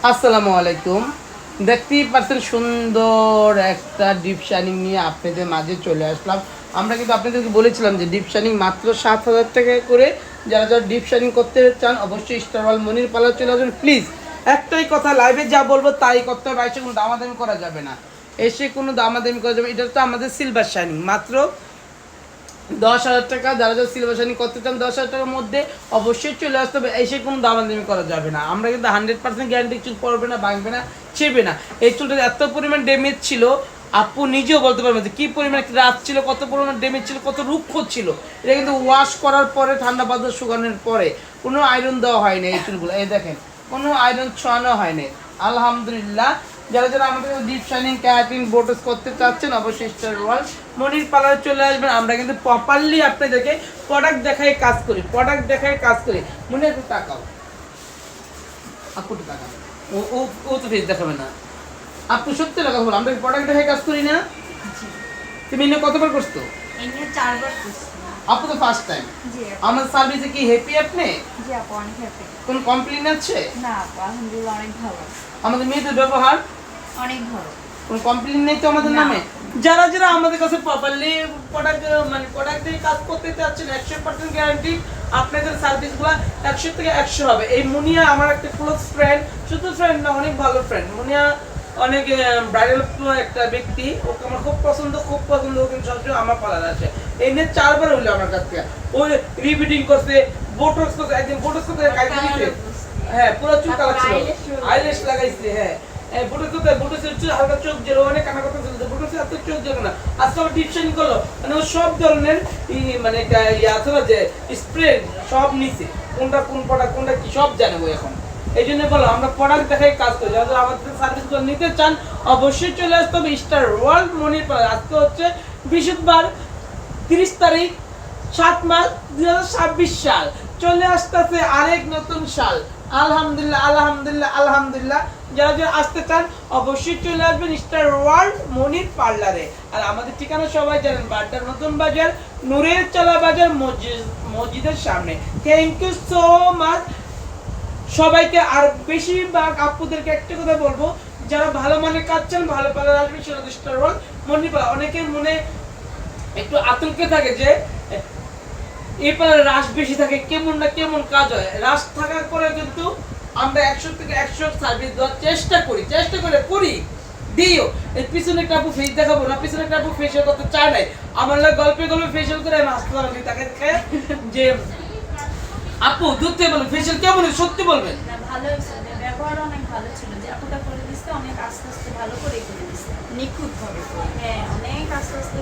আসসালামু আলাইকুম। দেখতেই পাচ্ছেন সুন্দর একটা ডিপ শাইনিং নিয়ে আপনাদের মাঝে চলে আসলাম। আমরা কিন্তু আপনাদেরকে বলেছিলাম যে ডিপ শাইনিং মাত্র 7,000 টাকা করে। যারা যারা ডিপ শাইনিং করতে চান অবশ্যই স্টার ওয়াল মনির পার্লার চলে আসবেন প্লিজ। একটাই কথা, লাইভে যা বলবো তাই করতে হবে, এসে কোনো দামাদামি করা যাবে না, এসে কোনো দামাদামি করা যাবে। এটা তো আমাদের সিলভার শাইনিং মাত্র 10,000 টাকা। যারা যারা সিলভার শাইনিং করতে চান 10,000 টাকার মধ্যে অবশ্যই চলে আসতে হবে, এসে কোনো দামাদামি করা যাবে না। আমরা কিন্তু 100% গ্যারান্টি চুল পড়বে না, ভাঙবে না, ছিঁড়বে না। এই চুলটা এত পরিমাণ ড্যামেজ ছিল, আপু নিজেও বলতে পারবেন যে কী পরিমাণ রাত ছিল, কত পরিমাণ ড্যামেজ ছিল, কত রুক্ষ ছিল। এটা কিন্তু ওয়াশ করার পরে, ঠান্ডা বাতাস শুকানোর পরে কোনো আয়রন দেওয়া হয়নি এই চুলগুলো। এই দেখেন, কোনো আয়রন ছোঁয়ানো হয়নি আলহামদুলিল্লাহ। যারা যারা আমাদের ডিপ শাইনিং ক্যারাটিন বোটস করতে চাচ্ছেন অবশ্যই স্টার ওয়াল মনির পার্লারে চলে আসবেন। আমরা কিন্তু প্রপারলি আপনাদেরকে প্রোডাক্ট দেখাই কাজ করি, প্রোডাক্ট দেখাই কাজ করি। মনে একটু তাকাও, আপু একটু তাকাও, ও ও ও তো ফেস দেখাবে না। আপু সত্যি লাগা বলো, আমরা প্রোডাক্ট দেখাই কাজ করি না। তুমি এনে কতবার করছো? এনে 4 বার করছি। আপু তো ফার্স্ট টাইম। জি আমার সার্ভিসে কি হ্যাপি আপনি? জি আপু অনেক হ্যাপি। কোন কমপ্লেইন আছে? না আপু আলহামদুলিল্লাহ অনেক ভালো। আমাদের মেয়েদের ব্যবহার অনেক ভালো। কোন কমপ্লেইন নেই তো আমাদের না। নামে? যারা যারা আমাদের কাছে প্রপারলি প্রোডাক্ট মানে প্রোডাক্ট দিয়ে কাজ করতে চাচ্ছেন 100% গ্যারান্টি, আপনাদের সার্ভিসগুলো 100 থেকে 100 হবে। এই মুনিয়া আমার একটা ক্লোজ ফ্রেন্ড, শুধু ফ্রেন্ড না, অনেক ভালো ফ্রেন্ড। মুনিয়া অনেক ব্রাইডাল একটা ব্যক্তি, ওকে আমার খুব পছন্দ, খুব পছন্দ। কিন্তু সবসময় আমার পালার আছে, এই নিয়ে 4 বার হইলো আমার কাছ থেকে। ও রিবিডিং করছে, বোটক্স করছে, একদিন বোটক্স করতে কাইতে দিতে, হ্যাঁ পুরো চুল কালা ছিল, আইল্যাশ লাগাইছে, হ্যাঁ বোটক্স করতে বোটক্সের চুল হালকা চোখ জেলো, অনেক কানা কথা চলছে, বোটক্সে এত চোখ জেলো না। আজকে আমার ডিপ শাইনিং করলো, মানে ও সব ধরনের মানে আছে না যে স্প্রে সব নিছে, কোনটা কোন প্রোডাক্ট কোনটা কি সব জানে ও এখন। এই জন্য বলো আমরা প্রোডাক্ট দেখাই কাজ করি। যারা আমাদের সার্ভিসগুলো নিতে চান অবশ্যই চলে আসতে হবে স্টার ওয়ার্ল্ড মনির পার্লার। আজকে হচ্ছে বৃহস্পতিবার 30 তারিখ 7 মার্চ 2026 সাল। চলে আসতেছে আরেক নতুন সাল। আলহামদুলিল্লাহ আলহামদুলিল্লাহ আলহামদুলিল্লাহ। যারা যারা আসতে চান অবশ্যই চলে আসবেন স্টার ওয়ার্ল্ড মনির পার্লারে। আর আমাদের ঠিকানা সবাই জানেন, বাড্ডার নতুন বাজার, নূরের চালা বাজার, মসজিদের সামনে। থ্যাংক ইউ সো মাচ সবাইকে। আর বেশিরভাগ আপুদেরকে একটা কথা বলবো, যারা ভালো মানের কাজ চান ভালো পার্লার আসবে সেটা স্টার ওয়ার্ল্ড মনির পার্লার। অনেকের মনে একটু আতঙ্কে থাকে যে এই পার্লারে রাশ বেশি থাকে, কেমন না কেমন কাজ হয়। রাশ থাকার পরে কিন্তু আমরা 100 থেকে 100 সার্ভিস দেওয়ার চেষ্টা করি দিও। এর পিছনে একটা আপু ফেস দেখাবো না, পিছনে একটা আপু ফেসিয়াল করতে চায় নাই, আমার লাগে গল্পে ফেসিয়াল করে আমি হাসতে পারি তাকে দেখে যে আপু দুধ থেকে বলবেন ফেসিয়াল কেমন সত্যি বলবেন। না ভালো হয়েছে, ব্যবহার অনেক ভালো ছিল। যে আপুটা করে দিচ্ছে অনেক আস্তে আস্তে ভালো করে দিচ্ছে, নিখুঁত ভাবে। হ্যাঁ অনেক আস্তে আস্তে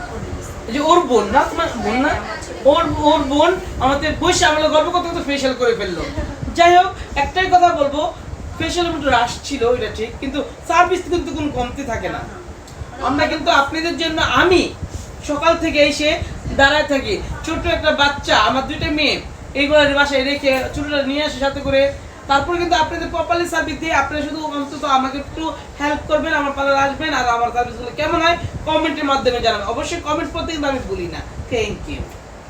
করে দিচ্ছে। যে ওর বোন না, তোমার বোন না, ওর বোন আমাদের বসে আমরা গল্প করতে করতে ফেসিয়াল করে ফেললো। যাই হোক একটাই কথা বলবো, ফেসিয়াল একটু রাশ ছিল এটা ঠিক, কিন্তু সার্ভিস কিন্তু কোনো কমতি থাকে না। আমরা কিন্তু আপনাদের জন্য আমি সকাল থেকে এসে দাঁড়ায় থাকি। ছোট একটা বাচ্চা, আমার 2টা মেয়ে, এইগুলো বাসায় রেখে ছোটটা নিয়ে আসে সাথে করে। তারপর কিন্তু আপনাদের প্রপারলি সার্ভিস দিয়ে আপনারা শুধু অন্তত আমাকে একটু হেল্প করবেন, আমার পার্লার আসবেন। আর আমার সার্ভিসগুলো কেমন হয় কমেন্টের মাধ্যমে জানাবেন। অবশ্যই কমেন্ট করতে কিন্তু আমি ভুলি না। Thank you.